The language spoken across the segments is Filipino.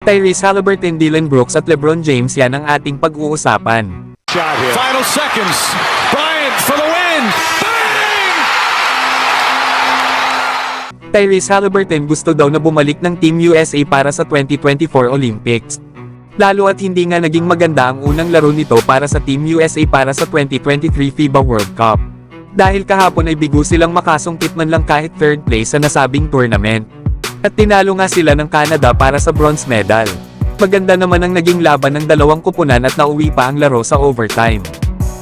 Tyrese Haliburton, Dillon Brooks at LeBron James, yan ang ating pag-uusapan. Final seconds. Bryant for the win. Bang! Tyrese Haliburton gusto daw na bumalik ng Team USA para sa 2024 Olympics. Lalo at hindi nga naging maganda ang unang laro nito para sa Team USA para sa 2023 FIBA World Cup. Dahil kahapon ay bigo silang makasungkit man lang kahit third place sa nasabing tournament. At tinalo nga sila ng Canada para sa bronze medal. Maganda naman ang naging laban ng dalawang kupunan at nauwi pa ang laro sa overtime.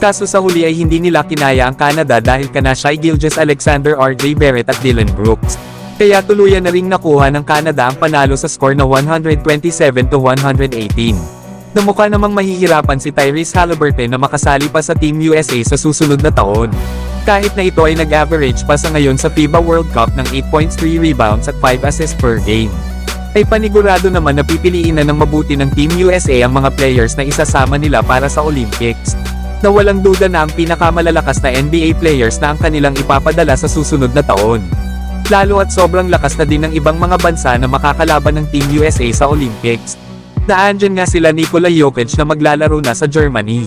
Kaso sa huli ay hindi nila kinaya ang Canada dahil kana Shai Gilgeous-Alexander, RJ Barrett at Dillon Brooks. Kaya tuluyan na ring nakuha ng Canada ang panalo sa score na 127-118. Namukha namang mahihirapan si Tyrese Haliburton na makasali pa sa Team USA sa susunod na taon. Kahit na ito ay nag-average pa sa ngayon sa FIBA World Cup ng 8 points, 3 rebounds at 5 assists per game. Ay panigurado naman na pipiliin na ng mabuti ng Team USA ang mga players na isasama nila para sa Olympics. Na walang duda na ang pinakamalalakas na NBA players na ang kanilang ipapadala sa susunod na taon. Lalo at sobrang lakas na din ng ibang mga bansa na makakalaban ng Team USA sa Olympics. Naandyan nga sila Nikola Jokic na maglalaro na sa Germany.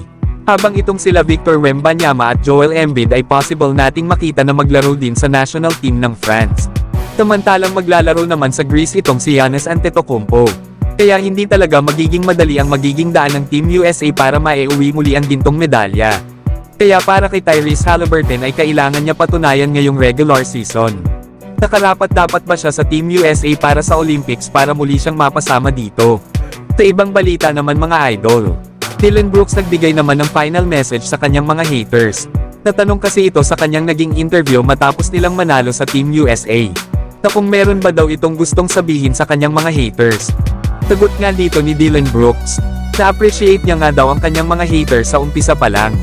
Habang itong sila Victor Wembanyama at Joel Embiid ay possible nating makita na maglaro din sa national team ng France. Samantalang maglalaro naman sa Greece itong si Giannis Antetokounmpo. Kaya hindi talaga magiging madali ang magiging daan ng Team USA para maiuwi muli ang gintong medalya. Kaya para kay Tyrese Haliburton ay kailangan niya patunayan ngayong regular season. Nakarapat-dapat ba siya sa Team USA para sa Olympics para muli siyang mapasama dito? Sa ibang balita naman mga idol, Dillon Brooks nagbigay naman ng final message sa kanyang mga haters. Natanong kasi ito sa kanyang naging interview matapos nilang manalo sa Team USA. Na kung meron ba daw itong gustong sabihin sa kanyang mga haters. Sagot nga dito ni Dillon Brooks, na-appreciate niya nga daw ang kanyang mga haters sa umpisa pa lang.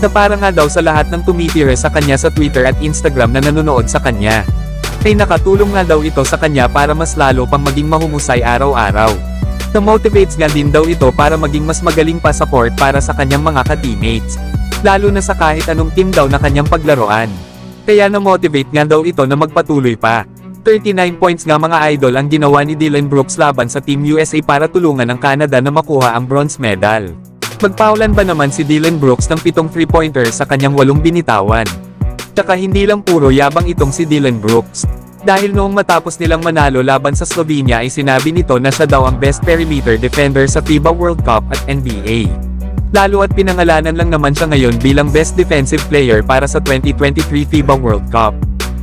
Na para nga daw sa lahat ng tumitire sa kanya sa Twitter at Instagram na nanonood sa kanya. Ay nakatulong nga daw ito sa kanya para mas lalo pang maging mahumusay araw-araw. Na-motivates nga din daw ito para maging mas magaling pa sa court para sa kanyang mga ka-teammates. Lalo na sa kahit anong team daw na kanyang paglaruan. Kaya na-motivate nga daw ito na magpatuloy pa. 39 points nga mga idol ang ginawa ni Dillon Brooks laban sa Team USA para tulungan ang Canada na makuha ang bronze medal. Magpaulan ba naman si Dillon Brooks ng 7 3-pointers sa kanyang 8 binitawan? Tsaka hindi lang puro yabang itong si Dillon Brooks. Dahil noong matapos nilang manalo laban sa Slovenia ay sinabi nito na siya daw ang best perimeter defender sa FIBA World Cup at NBA. Lalo at pinangalanan lang naman siya ngayon bilang best defensive player para sa 2023 FIBA World Cup.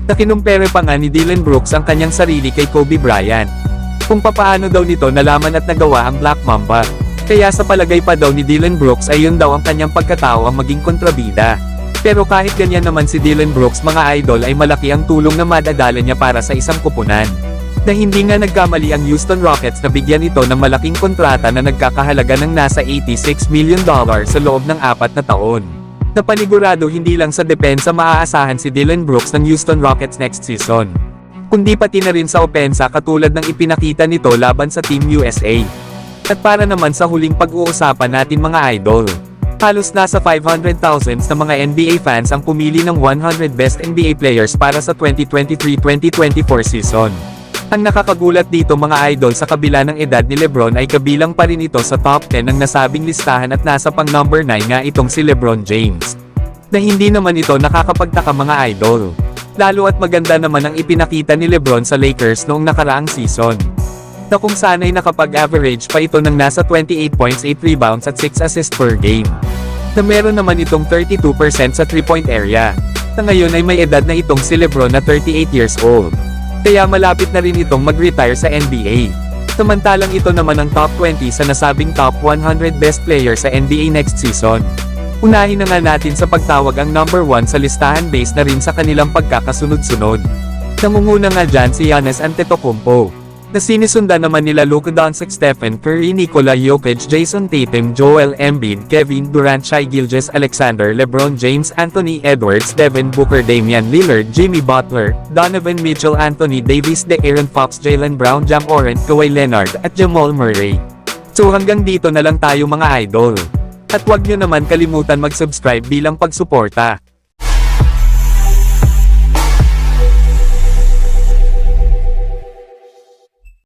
Nakinumpere pa nga ni Dillon Brooks ang kanyang sarili kay Kobe Bryant. Kung papaano daw nito nalaman at nagawa ang Black Mamba. Kaya sa palagay pa daw ni Dillon Brooks ay yun daw ang kanyang pagkatao ang maging kontrabida. Pero kahit ganyan naman si Dillon Brooks mga idol ay malaki ang tulong na madadala niya para sa isang kupunan. Na hindi nga nagkamali ang Houston Rockets na bigyan ito ng malaking kontrata na nagkakahalaga ng nasa $86 million sa loob ng 4 na taon. Na panigurado hindi lang sa depensa maaasahan si Dillon Brooks ng Houston Rockets next season. Kundi pati na rin sa opensa katulad ng ipinakita nito laban sa Team USA. At para naman sa huling pag-uusapan natin mga idol. Halos nasa 500,000 na mga NBA fans ang pumili ng 100 best NBA players para sa 2023-2024 season. Ang nakakagulat dito mga idol sa kabila ng edad ni LeBron ay kabilang pa rin ito sa top 10 ng nasabing listahan at nasa pang number 9 nga itong si LeBron James. Na hindi naman ito nakakapagtaka mga idol. Lalo at maganda naman ang ipinakita ni LeBron sa Lakers noong nakaraang season. Na kung saan ay nakapag-average pa ito ng nasa 28 points, 8 rebounds at 6 assists per game. Na meron naman itong 32% sa 3-point area. Na ngayon ay may edad na itong si LeBron na 38 years old. Kaya malapit na rin itong mag-retire sa NBA. Samantalang ito naman ang top 20 sa nasabing top 100 best players sa NBA next season. Unahin na nga natin sa pagtawag ang number 1 sa listahan based na rin sa kanilang pagkakasunod-sunod. Nangunguna nga dyan si Giannis Antetokounmpo. Na sinisundan naman nila Luka Doncic, Stephen Curry, Nikola Jokic, Jason Tatum, Joel Embiid, Kevin Durant, Shai Gilgeous-Alexander, LeBron James, Anthony Edwards, Devin Booker, Damian Lillard, Jimmy Butler, Donovan Mitchell, Anthony Davis, De'Aaron Fox, Jaylen Brown, Ja Morant, Kawhi Leonard, at Jamal Murray. So hanggang dito na lang tayo mga idol. At huwag nyo naman kalimutan mag-subscribe bilang pagsuporta.